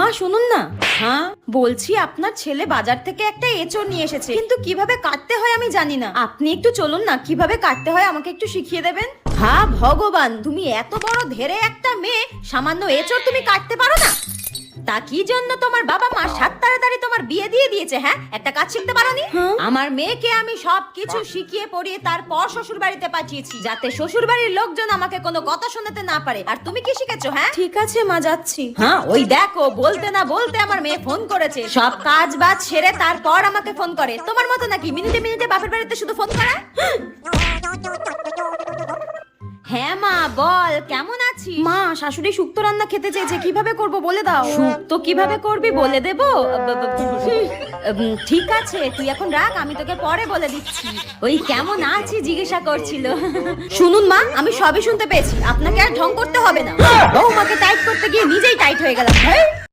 মা শুনুন না। হ্যাঁ বলছি, আপনার ছেলে বাজার থেকে একটা এঁচড় নিয়ে এসেছে, কিন্তু কিভাবে কাটতে হয় আমি জানি না। আপনি একটু চলুন না, কিভাবে কাটতে হয় আমাকে একটু শিখিয়ে দেবেন। হ্যাঁ ভগবান, তুমি এত বড় ধেরে একটা মেয়ে, সামান্য এঁচড় তুমি কাটতে পারো না? তা কি জন্য তোমার বাবা মা সাত তাড়াতাড়ি তোমার বিয়ে দিয়ে দিয়েছে? হ্যাঁ, একটা কাজ শিখতে পারোনি? আমার মেয়েকে আমি সবকিছু শিখিয়ে পড়িয়ে তারপর শ্বশুর বাড়িতে পাঠিয়েছি, যাতে শ্বশুর বাড়ির লোকজন আমাকে কোনো কথা শোনাতে না পারে। আর তুমি কি শিখেছো? হ্যাঁ ঠিক আছে মা, যাচ্ছি। হ্যাঁ ওই দেখো, বলতে না বলতে আমার মেয়ে ফোন করেছে। সব কাজ বাজ সেরে তারপর আমাকে ফোন করে। তোমার মতো নাকি মিনিটে মিনিটে বাপের বাড়িতে শুধু ফোন করা? হ্যাঁ মা বল, কেমন আছিস? মা শাশুড়ি শুক্তো রান্না খেতে চেয়েছে, কিভাবে করব বলে দাও। শুক্তো কিভাবে করবি বলে দেবো? ঠিক আছে, তুই এখন রাখ, আমি তোকে পরে বলে দিচ্ছি। ওই কেমন আছি জিজ্ঞাসা করছিল। শুনুন মা, আমি সবই শুনতে পেয়েছি, আপনাকে আর ঢং করতে হবে না। বৌমাকে টাইট করতে গিয়ে নিজেই টাইট হয়ে গেলাম।